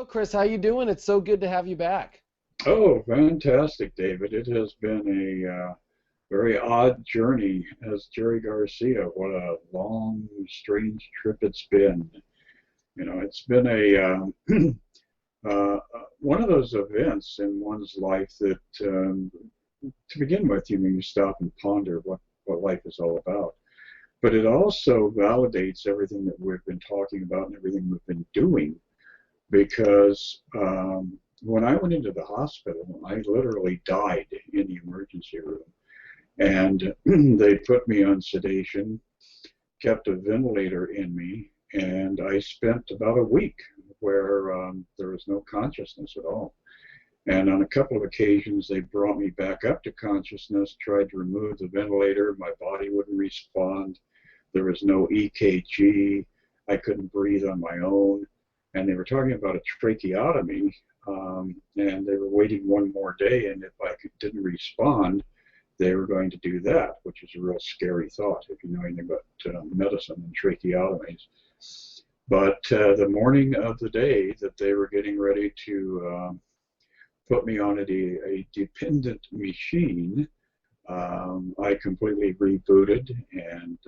Chris. How you doing? It's so good to have you back. Oh, fantastic, David. It has been a very odd journey as Jerry Garcia. What a long, strange trip it's been. It's been one of those events in one's life that, to begin with, you stop and ponder what life is all about. But it also validates everything that we've been talking about and everything we've been doing because when I went into the hospital, I literally died in the emergency room. And they put me on sedation, kept a ventilator in me, and I spent about a week where there was no consciousness at all. And on a couple of occasions, they brought me back up to consciousness, tried to remove the ventilator. My body wouldn't respond. There was no EKG. I couldn't breathe on my own. And they were talking about a tracheotomy, and they were waiting one more day, and if didn't respond, they were going to do that, which is a real scary thought if you know anything about medicine and tracheotomies. But the morning of the day that they were getting ready to put me on a dependent machine, I completely rebooted and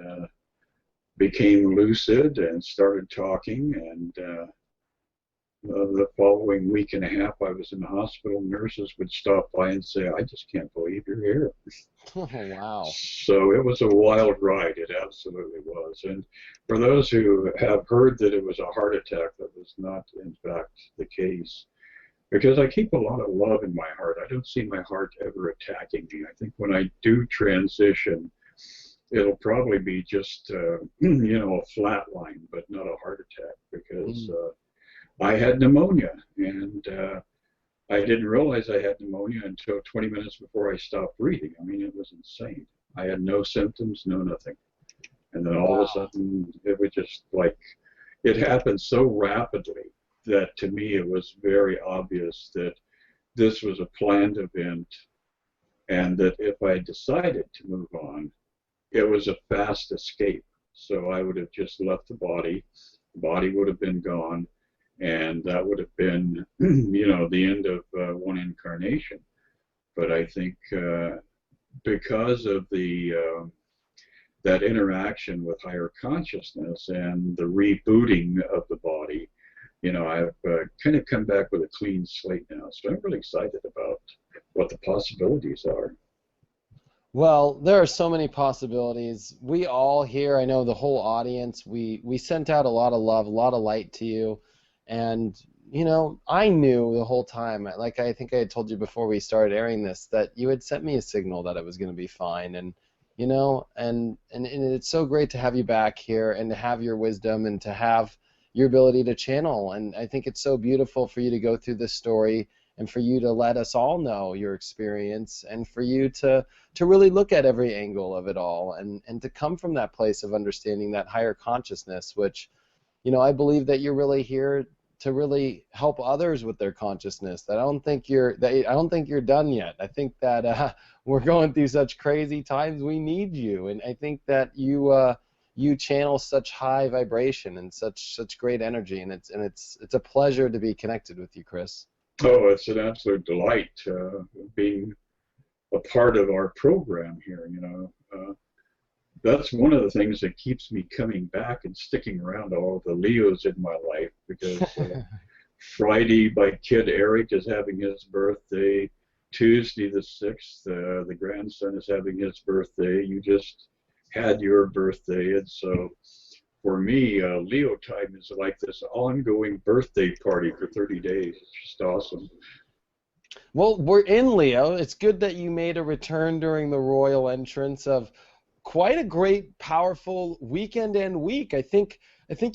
became lucid and started talking, and the following week and a half I was in the hospital. Nurses would stop by and say, "I just can't believe you're here." Oh, wow. So it was a wild ride. It absolutely was. And for those who have heard that it was a heart attack, that was not in fact the case. Because I keep a lot of love in my heart. I don't see my heart ever attacking me. I think when I do transition, it'll probably be just, a flat line, but not a heart attack, because I had pneumonia, and I didn't realize I had pneumonia until 20 minutes before I stopped breathing. I mean, it was insane. I had no symptoms, no nothing. And then all of a sudden, it was just like, it happened so rapidly that to me it was very obvious that this was a planned event, and that if I decided to move on, it was a fast escape. So I would have just left the body would have been gone, and that would have been, the end of one incarnation. But I think because of that interaction with higher consciousness and the rebooting of the body, I've kind of come back with a clean slate now. So I'm really excited about what the possibilities are. Well, there are so many possibilities. We all here, I know the whole audience, we sent out a lot of love, a lot of light to you. And, I knew the whole time, like I think I had told you before we started airing this, that you had sent me a signal that it was going to be fine. And, and it's so great to have you back here and to have your wisdom and to have your ability to channel. And I think it's so beautiful for you to go through this story and for you to let us all know your experience and for you to really look at every angle of it all and to come from that place of understanding that higher consciousness, which, I believe that you're really here to really help others with their consciousness. I don't think you're done yet. I think that we're going through such crazy times. We need you, and I think that you channel such high vibration and such great energy, and it's a pleasure to be connected with you, Chris. Oh, it's an absolute delight being a part of our program here. That's one of the things that keeps me coming back and sticking around all the Leos in my life, because Friday, my kid Eric is having his birthday. Tuesday the 6th, the grandson is having his birthday. You just had your birthday, and so for me, Leo time is like this ongoing birthday party for 30 days. It's just awesome. Well, we're in Leo. It's good that you made a return during the royal entrance of quite a great, powerful weekend and week. I think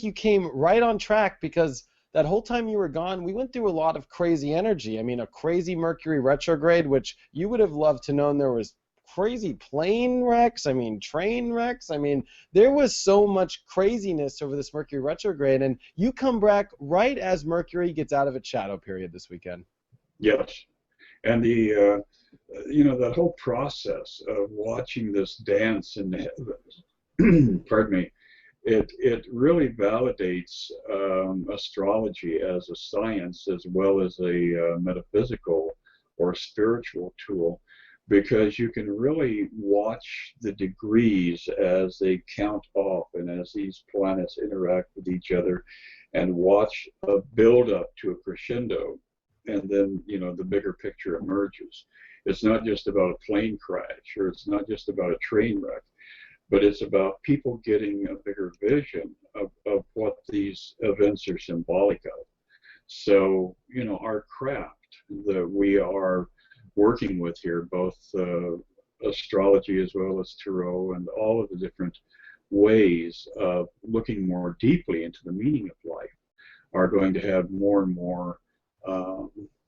you came right on track, because that whole time you were gone, we went through a lot of crazy energy. I mean, a crazy Mercury retrograde, which you would have loved to know there was crazy plane wrecks, train wrecks. There was so much craziness over this Mercury retrograde, and you come back right as Mercury gets out of its shadow period this weekend. Yes, and that whole process of watching this dance in the heavens, pardon me, it really validates astrology as a science as well as a metaphysical or spiritual tool, because you can really watch the degrees as they count off and as these planets interact with each other, and watch a build up to a crescendo, and then the bigger picture emerges. It's not just about a plane crash, or it's not just about a train wreck, but it's about people getting a bigger vision of what these events are symbolic of. So, our craft that we are working with here, both astrology as well as tarot, and all of the different ways of looking more deeply into the meaning of life, are going to have more and more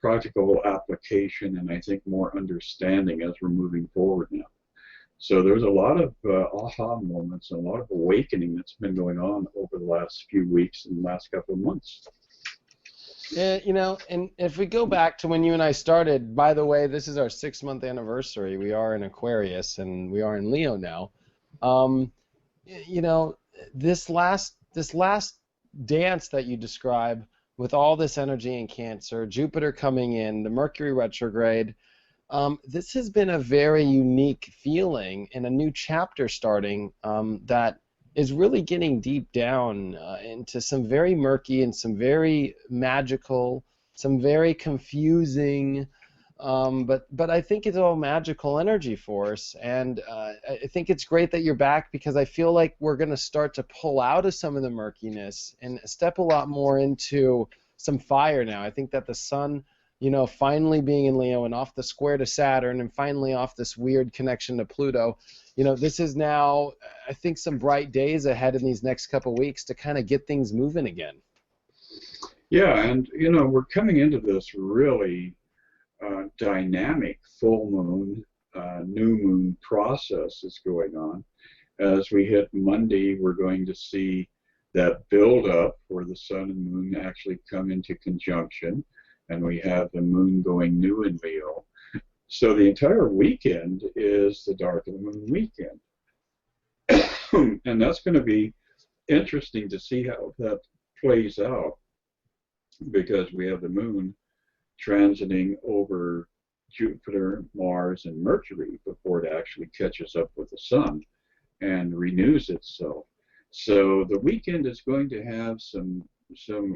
practical application, and I think more understanding as we're moving forward now. So there's a lot of aha moments and a lot of awakening that's been going on over the last few weeks and the last couple of months. And if we go back to when you and I started, by the way, this is our 6-month anniversary. We are in Aquarius and we are in Leo now. This last dance that you describe, with all this energy in Cancer, Jupiter coming in, the Mercury retrograde, this has been a very unique feeling and a new chapter starting that is really getting deep down into some very murky and some very magical, some very confusing, but I think it's all magical energy for us, and I think it's great that you're back, because I feel like we're going to start to pull out of some of the murkiness and step a lot more into some fire now. I think that the sun, finally being in Leo and off the square to Saturn, and finally off this weird connection to Pluto, this is now, I think, some bright days ahead in these next couple of weeks to kind of get things moving again. Yeah, and we're coming into this really dynamic full moon, new moon process that's going on. As we hit Monday, we're going to see that build up where the sun and moon actually come into conjunction, and we have the moon going new in Leo. So the entire weekend is the dark of the moon weekend. And that's going to be interesting to see how that plays out, because we have the moon transiting over Jupiter, Mars, and Mercury before it actually catches up with the sun and renews itself. So the weekend is going to have some,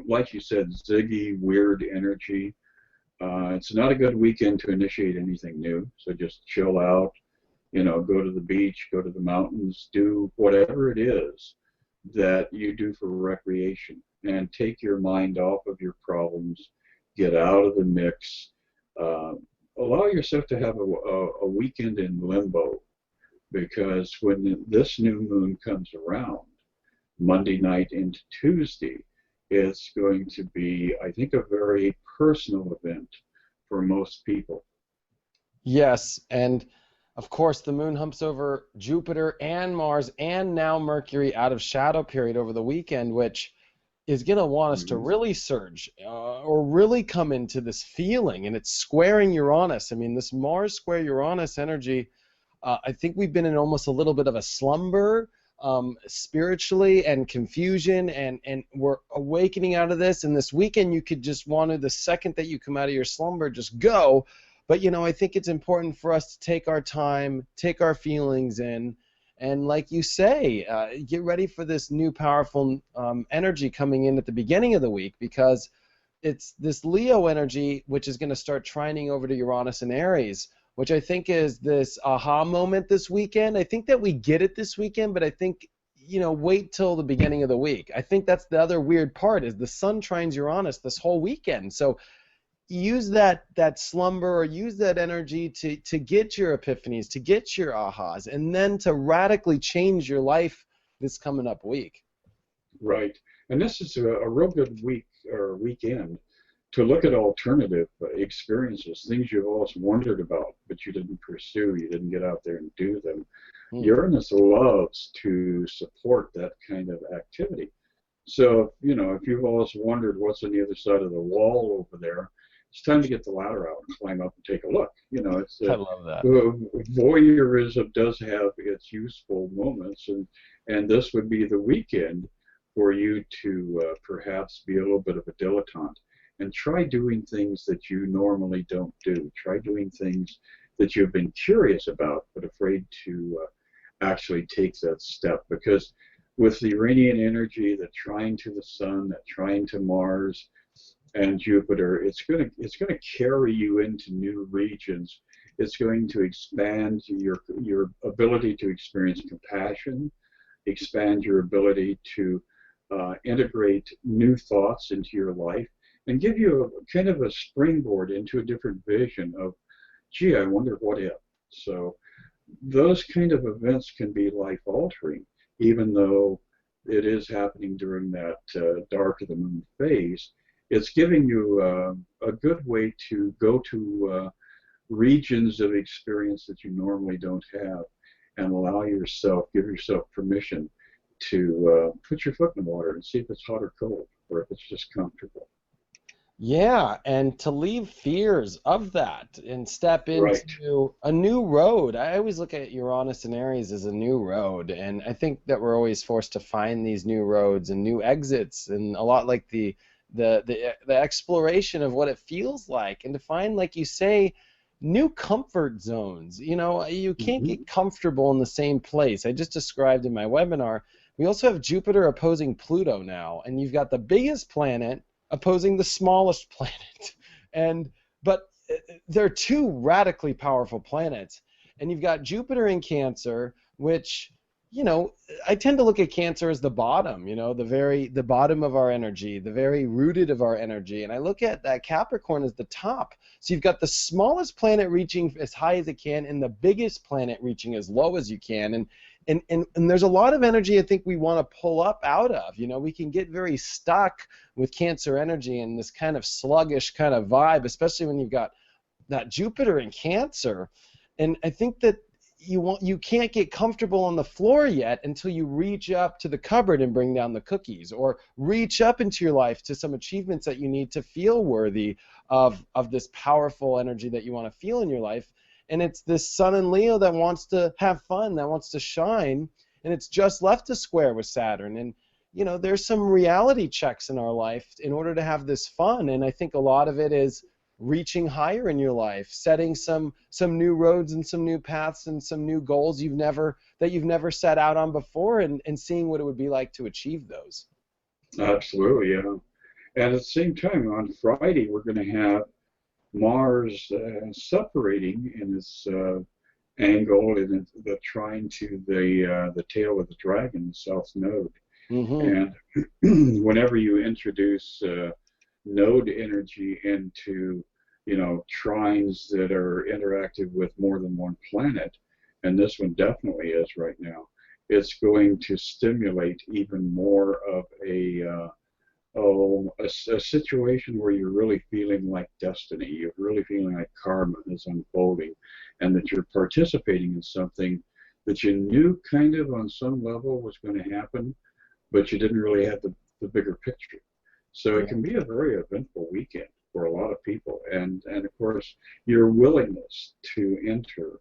like you said, ziggy, weird energy. It's not a good weekend to initiate anything new, so just chill out, go to the beach, go to the mountains, do whatever it is that you do for recreation, and take your mind off of your problems, get out of the mix, allow yourself to have a weekend in limbo, because when this new moon comes around, Monday night into Tuesday, it's going to be, I think, a very personal event for most people. Yes, and of course the moon humps over Jupiter and Mars and now Mercury out of shadow period over the weekend, which is going to want us to really surge or really come into this feeling, and it's squaring Uranus. I mean, this Mars square Uranus energy, I think we've been in almost a little bit of a slumber spiritually, and confusion, and we're awakening out of this, and this weekend you could just want to, the second that you come out of your slumber, just go. But I think it's important for us to take our time, take our feelings in, and like you say, get ready for this new powerful energy coming in at the beginning of the week, because it's this Leo energy which is going to start trining over to Uranus and Aries, which I think is this aha moment this weekend. I think that we get it this weekend, but I think, wait till the beginning of the week. I think that's the other weird part, is the sun trines Uranus this whole weekend. So use that slumber, or use that energy to get your epiphanies, to get your ahas, and then to radically change your life this coming up week. Right. And this is a real good week or weekend to look at alternative experiences, things you've always wondered about, but you didn't pursue, you didn't get out there and do them. Uranus loves to support that kind of activity. So, if you've always wondered what's on the other side of the wall over there, it's time to get the ladder out and climb up and take a look. You know, it's I love that. voyeurism does have its useful moments, and this would be the weekend for you to perhaps be a little bit of a dilettante and try doing things that you normally don't do. Try doing things that you've been curious about but afraid to actually take that step, because with the Uranian energy, the trine to the Sun, that trine to Mars and Jupiter, it's gonna carry you into new regions. It's going to expand your ability to experience compassion, expand your ability to integrate new thoughts into your life, and give you a kind of a springboard into a different vision of, gee, I wonder what if. So those kind of events can be life altering, even though it is happening during that dark of the moon phase. It's giving you a good way to go to regions of experience that you normally don't have, and give yourself permission to put your foot in the water and see if it's hot or cold, or if it's just comfortable. Yeah, and to leave fears of that and step Right. into a new road. I always look at Uranus and Aries as a new road, and I think that we're always forced to find these new roads and new exits, and a lot like the exploration of what it feels like, and to find, like you say, new comfort zones. You know, you can't Mm-hmm. get comfortable in the same place. I just described in my webinar. We also have Jupiter opposing Pluto now, and you've got the biggest planet opposing the smallest planet. And but they're two radically powerful planets. And you've got Jupiter in Cancer, which, you know, I tend to look at Cancer as the bottom, you know, the bottom of our energy, the very rooted of our energy. And I look at that Capricorn as the top. So you've got the smallest planet reaching as high as it can, and the biggest planet reaching as low as you can. And there's a lot of energy I think we want to pull up out of. You know, we can get very stuck with Cancer energy and this kind of sluggish kind of vibe, especially when you've got that Jupiter in Cancer. And I think that you can't get comfortable on the floor yet until you reach up to the cupboard and bring down the cookies, or reach up into your life to some achievements that you need to feel worthy of this powerful energy that you want to feel in your life. And it's this Sun in Leo that wants to have fun, that wants to shine, and it's just left a square with Saturn. And you know, there's some reality checks in our life in order to have this fun, and I think a lot of it is reaching higher in your life, setting some new roads and some new paths and some new goals you've never set out on before, and seeing what it would be like to achieve those. Absolutely, yeah. And at the same time, on Friday, we're going to have Mars separating in this angle, and the trine to the tail of the dragon, the south node. Mm-hmm. And whenever you introduce node energy into, you know, trines that are interactive with more than one planet, and this one definitely is right now, it's going to stimulate even more of a situation where you're really feeling like destiny, you're really feeling like karma is unfolding, and that you're participating in something that you knew kind of on some level was going to happen, but you didn't really have the bigger picture. So it can be a very eventful weekend for a lot of people, and of course your willingness to enter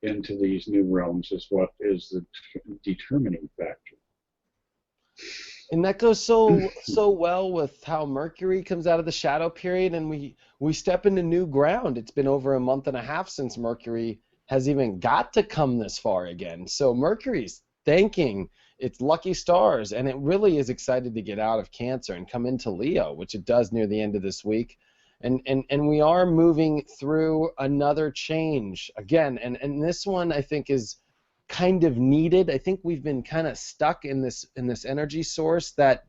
into these new realms is what is the determining factor. And that goes so well with how Mercury comes out of the shadow period, and we step into new ground. It's been over a month and a half since Mercury has even got to come this far again. So Mercury's thanking its lucky stars, and it really is excited to get out of Cancer and come into Leo, which it does near the end of this week. And we are moving through another change again, and this one I think is kind of needed. I think we've been kind of stuck in this energy source that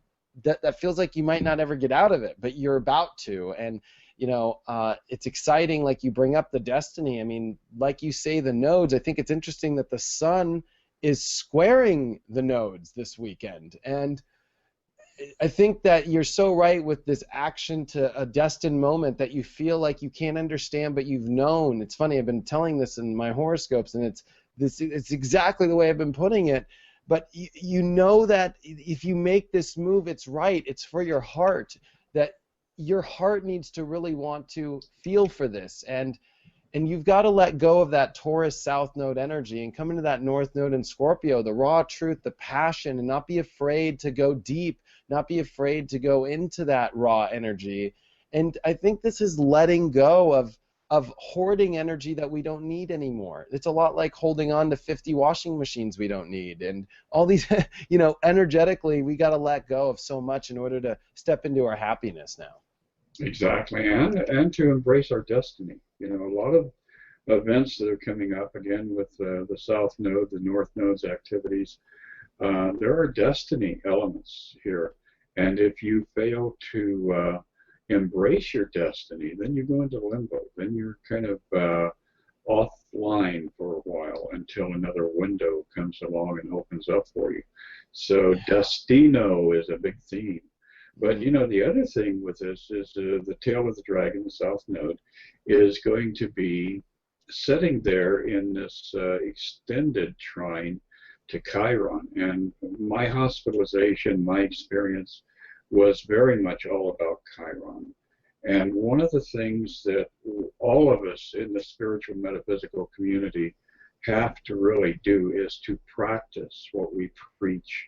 feels like you might not ever get out of it, but you're about to. And you know, it's exciting, like you bring up the destiny. I mean, like you say, the nodes. I think it's interesting that the Sun is squaring the nodes this weekend, and I think that you're so right with this action to a destined moment that you feel like you can't understand, but you've known. It's funny, I've been telling this in my horoscopes, and it's exactly the way I've been putting it. But you know that if you make this move, it's right. It's for your heart. That your heart needs to really want to feel for this, and you've got to let go of that Taurus South Node energy and come into that North Node in Scorpio, the raw truth, the passion, and not be afraid to go deep, not be afraid to go into that raw energy. And I think this is letting go of hoarding energy that we don't need anymore. It's a lot like holding on to 50 washing machines we don't need, and all these, energetically, we got to let go of so much in order to step into our happiness now. Exactly, and to embrace our destiny. A lot of events that are coming up again with the South Node, the North Node's activities. There are destiny elements here, and if you fail to embrace your destiny, then you go into limbo. Then you're kind of offline for a while until another window comes along and opens up for you. So destino is a big theme. But the other thing with this is the tail of the dragon, the South Node, is going to be sitting there in this extended trine to Chiron. And my hospitalization, my experience was very much all about Chiron. And one of the things that all of us in the spiritual metaphysical community have to really do is to practice what we preach.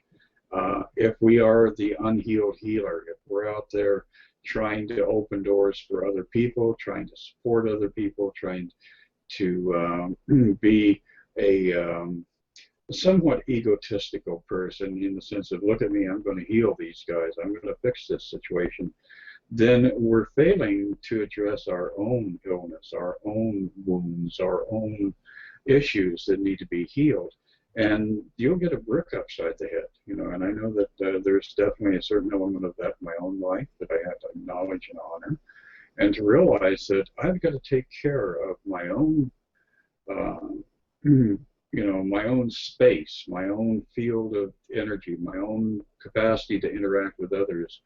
If we are the unhealed healer, if we're out there trying to open doors for other people, trying to support other people, trying to be a somewhat egotistical person in the sense of, look at me, I'm going to heal these guys, I'm going to fix this situation, then we're failing to address our own illness, our own wounds, our own issues that need to be healed. And you'll get a brick upside the head, and I know that there's definitely a certain element of that in my own life that I have to acknowledge and honor, and to realize that I've got to take care of my own, my own space, my own field of energy, my own capacity to interact with others,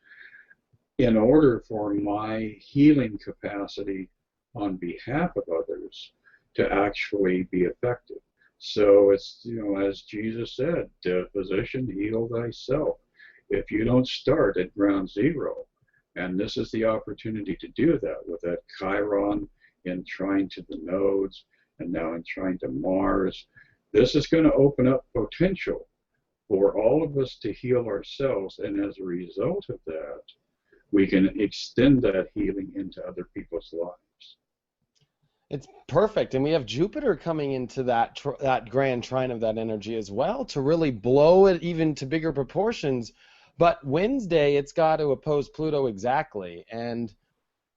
in order for my healing capacity on behalf of others to actually be effective. So it's, as Jesus said, physician, heal thyself. If you don't start at ground zero, and this is the opportunity to do that with that Chiron in trine to the nodes, and now in trine to Mars, this is going to open up potential for all of us to heal ourselves, and as a result of that, we can extend that healing into other people's lives. It's perfect, and we have Jupiter coming into that grand trine of that energy as well to really blow it even to bigger proportions. But Wednesday, it's got to oppose Pluto exactly, and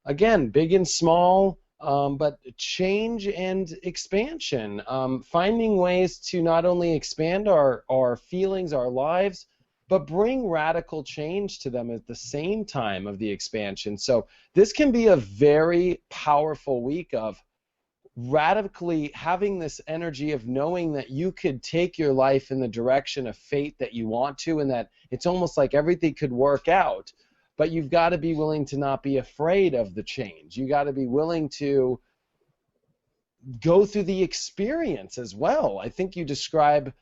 again, big and small, but change and expansion, finding ways to not only expand our feelings, our lives, but bring radical change to them at the same time of the expansion. So this can be a very powerful week of radically having this energy of knowing that you could take your life in the direction of fate that you want to, and that it's almost like everything could work out, but you've got to be willing to not be afraid of the change. You got to be willing to go through the experience as well. I think you describe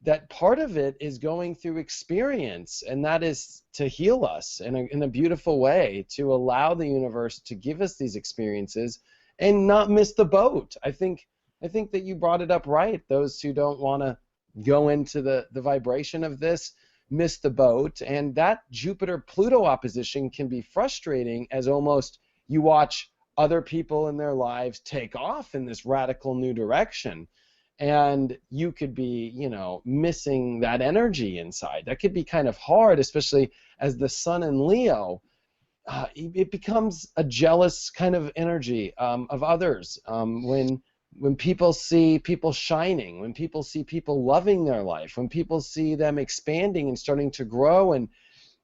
that part of it is going through experience, and that is to heal us in a beautiful way, to allow the universe to give us these experiences and not miss the boat. I think that you brought it up right. Those who don't want to go into the vibration of this miss the boat, and that Jupiter-Pluto opposition can be frustrating, as almost you watch other people in their lives take off in this radical new direction, and you could be, missing that energy inside. That could be kind of hard, especially as the Sun in Leo. It becomes a jealous kind of energy of others when people see people shining, when people see people loving their life, when people see them expanding and starting to grow, and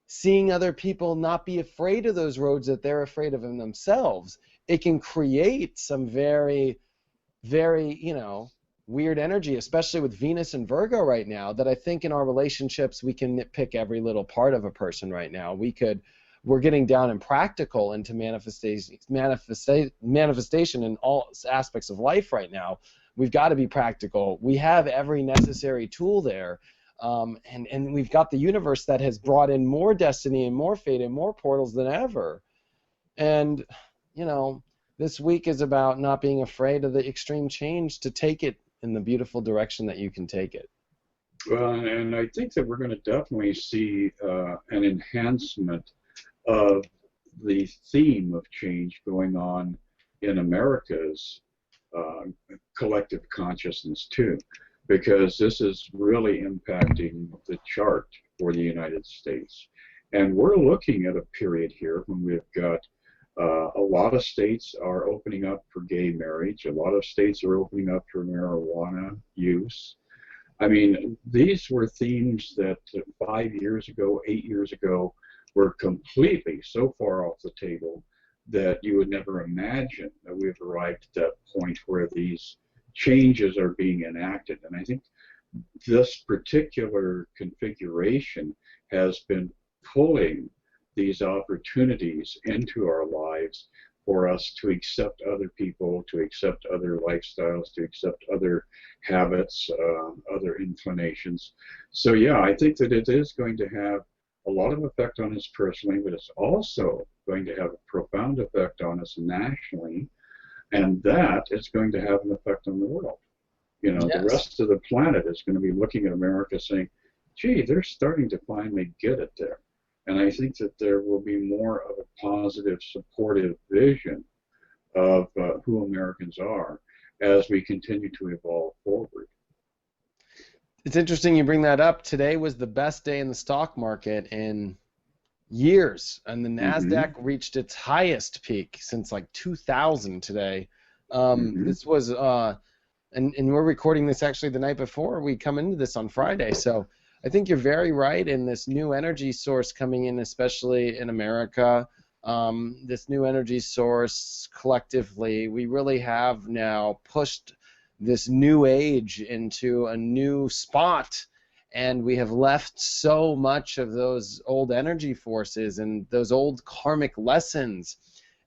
seeing other people not be afraid of those roads that they're afraid of in themselves. It can create some very, very, weird energy, especially with Venus and Virgo right now, that I think in our relationships we can nitpick every little part of a person right now. We're getting down and practical into manifestation in all aspects of life right now. We've got to be practical. We have every necessary tool there, and we've got the universe that has brought in more destiny and more fate and more portals than ever. And, you know, this week is about not being afraid of the extreme change, to take it in the beautiful direction that you can take it. Well, and I think that we're going to definitely see an enhancement of the theme of change going on in America's uh, collective consciousness too, because this is really impacting the chart for the United States. And we're looking at a period here when we've got a lot of states are opening up for gay marriage, a lot of states are opening up for marijuana use. I mean, these were themes that 5 years ago, 8 years ago, were completely so far off the table that you would never imagine that we've arrived at that point where these changes are being enacted. And I think this particular configuration has been pulling these opportunities into our lives for us to accept other people, to accept other lifestyles, to accept other habits, other inclinations. So yeah, I think that it is going to have a lot of effect on us personally, but it's also going to have a profound effect on us nationally, and that is going to have an effect on the world. You know, the Yes. rest of the planet is going to be looking at America saying, gee, they're starting to finally get it there. And I think that there will be more of a positive, supportive vision of who Americans are as we continue to evolve forward. It's interesting you bring that up. Today was the best day in the stock market in years, and the Mm-hmm. Nasdaq reached its highest peak since like 2000 today. Mm-hmm. This was and we're recording this actually the night before we come into this on Friday. So I think you're very right in this new energy source coming in, especially in America. This new energy source collectively, we really have now pushed this new age into a new spot, and we have left so much of those old energy forces and those old karmic lessons,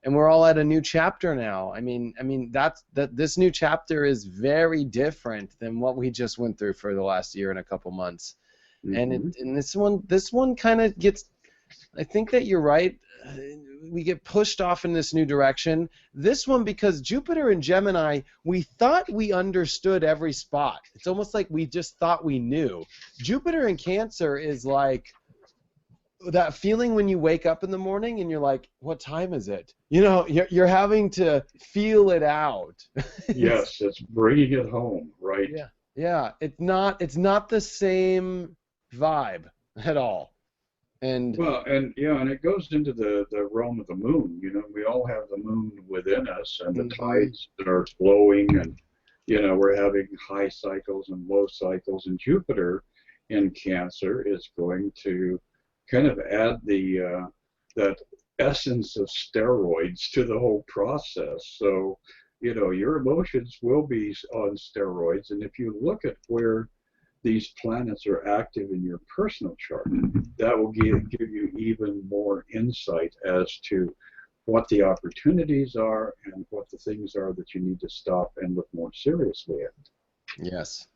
and we're all at a new chapter now. That this new chapter is very different than what we just went through for the last year and a couple months. Mm-hmm. And this one kind of gets, I think that you're right. We get pushed off in this new direction. This one, because Jupiter and Gemini, we thought we understood every spot. It's almost like we just thought we knew. Jupiter in Cancer is like that feeling when you wake up in the morning and you're like, what time is it? You know, you're having to feel it out. Yes, it's bringing it home, right? Yeah, yeah. It's not the same vibe at all. And Well, and yeah, and it goes into the realm of the moon. You know, we all have the moon within us, and the mhm, tides are flowing, and you know, we're having high cycles and low cycles. And Jupiter in Cancer is going to kind of add the that essence of steroids to the whole process. So, you know, your emotions will be on steroids, and if you look at where these planets are active in your personal chart, that will give you even more insight as to what the opportunities are and what the things are that you need to stop and look more seriously at. yes.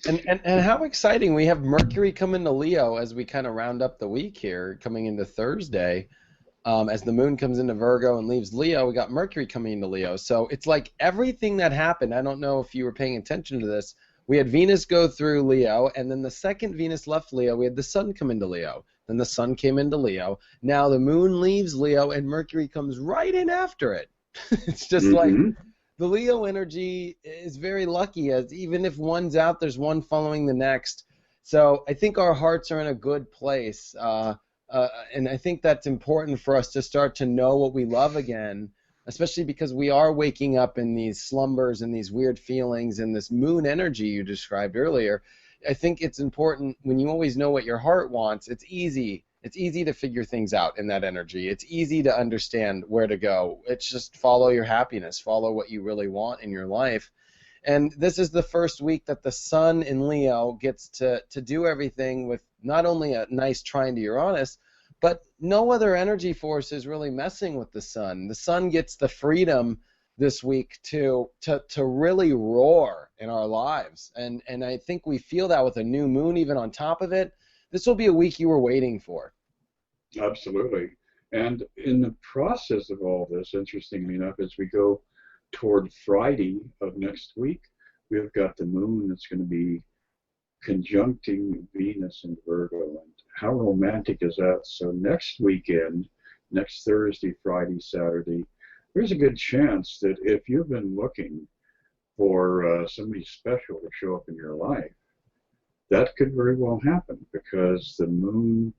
And how exciting, we have Mercury come into Leo as we kind of round up the week here, coming into Thursday. As the moon comes into Virgo and leaves Leo, we got Mercury coming into Leo. So it's like everything that happened, I don't know if you were paying attention to this, we had Venus go through Leo, and then the second Venus left Leo, we had the sun come into Leo. Then the sun came into Leo. Now the moon leaves Leo, and Mercury comes right in after it. It's just like Mm-hmm. the Leo energy is very lucky, as even if one's out, there's one following the next. So I think our hearts are in a good place. And I think that's important for us to start to know what we love again, especially because we are waking up in these slumbers and these weird feelings and this moon energy you described earlier. I think it's important when you always know what your heart wants. It's easy. It's easy to figure things out in that energy. It's easy to understand where to go. It's just follow your happiness, follow what you really want in your life. And this is the first week that the sun in Leo gets to do everything with not only a nice trine to Uranus, but no other energy force is really messing with the sun. The sun gets the freedom this week to really roar in our lives. And I think we feel that with a new moon even on top of it. This will be a week you were waiting for. Absolutely. And in the process of all this, interestingly enough, as we go toward Friday of next week, we've got the moon that's going to be conjuncting Venus in Virgo. And how romantic is that? So next weekend, next Thursday, Friday, Saturday, there's a good chance that if you've been looking for somebody special to show up in your life, that could very well happen, because the moon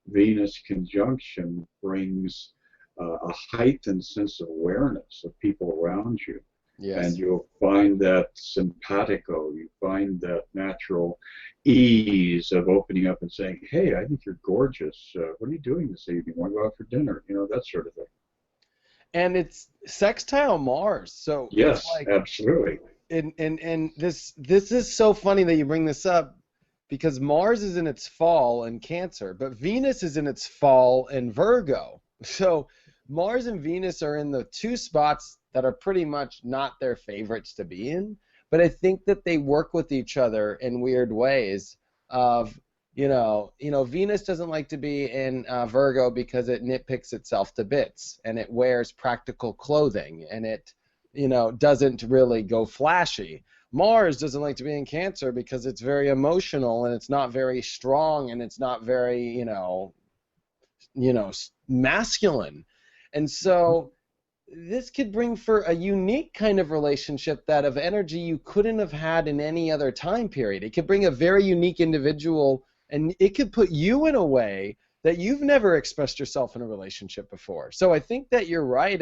Venus conjunction brings a heightened sense of awareness of people around you. And Yes. you'll find that simpatico, you find that natural ease of opening up and saying, hey, I think you're gorgeous. What are you doing this evening? Want to go out for dinner? You know, that sort of thing. And it's sextile Mars, so it's Yes, like, absolutely. and this is so funny that you bring this up, because Mars is in its fall in Cancer, but Venus is in its fall in Virgo. So Mars and Venus are in the two spots that are pretty much not their favorites to be in, but I think that they work with each other in weird ways. Of Venus doesn't like to be in Virgo because it nitpicks itself to bits, and it wears practical clothing, and it doesn't really go flashy. Mars doesn't like to be in Cancer because it's very emotional, and it's not very strong, and it's not very masculine. And so this could bring for a unique kind of relationship, that of energy you couldn't have had in any other time period. It could bring a very unique individual, and it could put you in a way that you've never expressed yourself in a relationship before. So I think that you're right,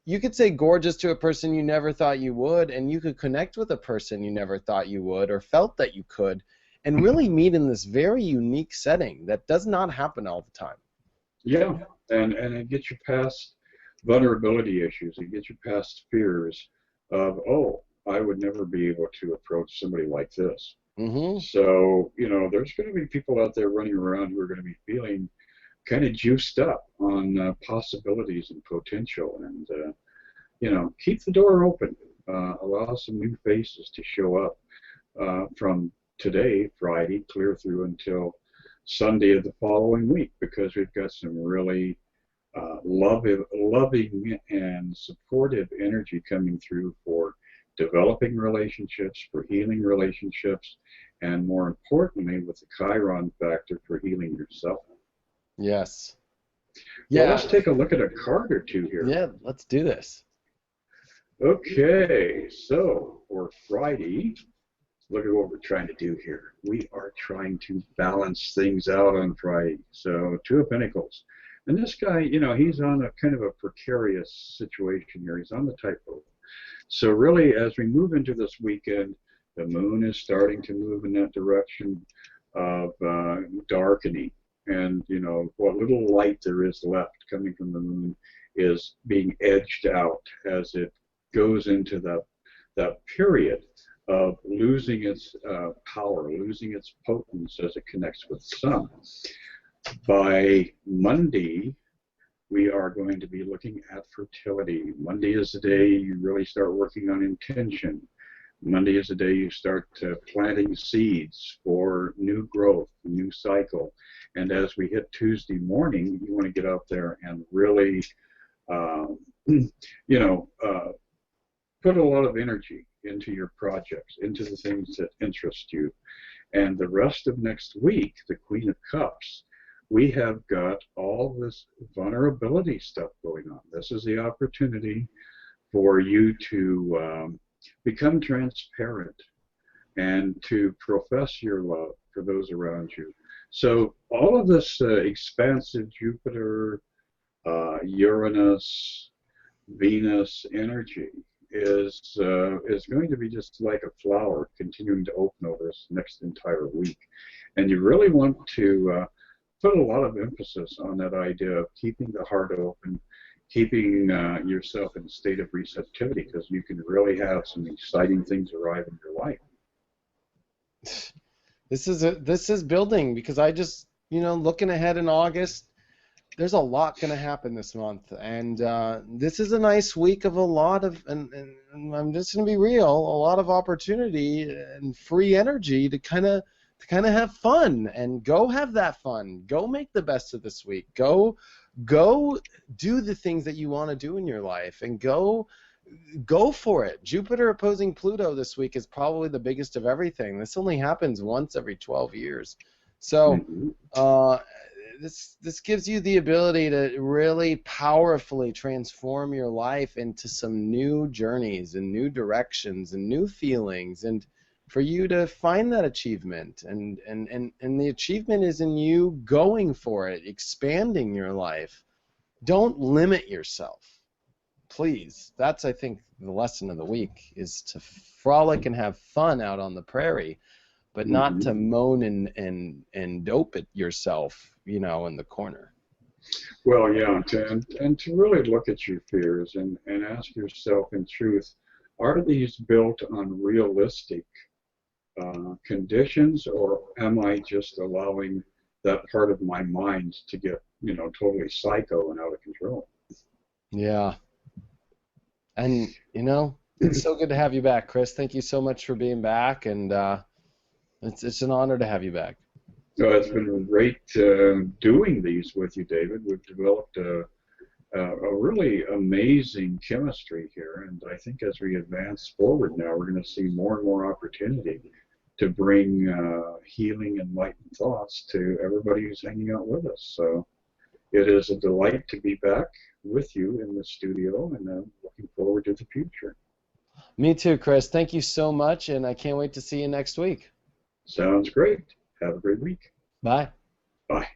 you could say gorgeous to a person you never thought you would, and you could connect with a person you never thought you would or felt that you could, and really meet in this very unique setting that does not happen all the time. Yeah, and it gets you past vulnerability issues. It gets you past fears of, oh, I would never be able to approach somebody like this. Mm-hmm. So, there's going to be people out there running around who are going to be feeling kind of juiced up on possibilities and potential. And, keep the door open. Allow some new faces to show up from today, Friday, clear through until Sunday of the following week, because we've got some really loving and supportive energy coming through for developing relationships, for healing relationships, and more importantly, with the Chiron factor, for healing yourself. Yes. Well, Yeah. let's take a look at a card or two here. Yeah, let's do this. Okay, so for Friday, look at what we're trying to do here. We are trying to balance things out on Friday. So Two of Pentacles. And this guy, he's on a kind of a precarious situation here. He's on the tightrope. So really, as we move into this weekend, the moon is starting to move in that direction of darkening. And, what little light there is left coming from the moon is being edged out as it goes into that period of losing its power, losing its potence as it connects with the sun. By Monday, we are going to be looking at fertility. Monday is the day you really start working on intention. Monday is the day you start planting seeds for new growth, new cycle. And as we hit Tuesday morning, you want to get out there and really, put a lot of energy into your projects, into the things that interest you. And the rest of next week, the Queen of Cups, we have got all this vulnerability stuff going on. This is the opportunity for you to become transparent and to profess your love for those around you. So all of this expansive Jupiter, Uranus, Venus energy is going to be just like a flower continuing to open over this next entire week. And you really want to put a lot of emphasis on that idea of keeping the heart open, keeping yourself in a state of receptivity, because you can really have some exciting things arrive in your life. This is building, because I just, looking ahead in August, there's a lot going to happen this month, and this is a nice week of a lot of, and I'm just going to be real, a lot of opportunity and free energy to kind of kind of have fun, and go have that fun. Go make the best of this week. Go do the things that you want to do in your life, and go for it. Jupiter opposing Pluto this week is probably the biggest of everything. This only happens once every 12 years. So this gives you the ability to really powerfully transform your life into some new journeys and new directions and new feelings, and for you to find that achievement. And the achievement is in you going for it, expanding your life. Don't limit yourself. Please. That's, I think, the lesson of the week, is to frolic and have fun out on the prairie, but not to moan and dope it yourself, in the corner. Well, yeah, and to really look at your fears and ask yourself in truth, are these built on realistic conditions, or am I just allowing that part of my mind to get, totally psycho and out of control? Yeah. And, it's so good to have you back, Chris. Thank you so much for being back, and it's an honor to have you back. So it's been great doing these with you, David. We've developed a really amazing chemistry here, and I think as we advance forward now, we're going to see more and more opportunity to bring healing, enlightened thoughts to everybody who's hanging out with us. So it is a delight to be back with you in the studio, and I'm looking forward to the future. Me too, Chris. Thank you so much, and I can't wait to see you next week. Sounds great. Have a great week. Bye. Bye.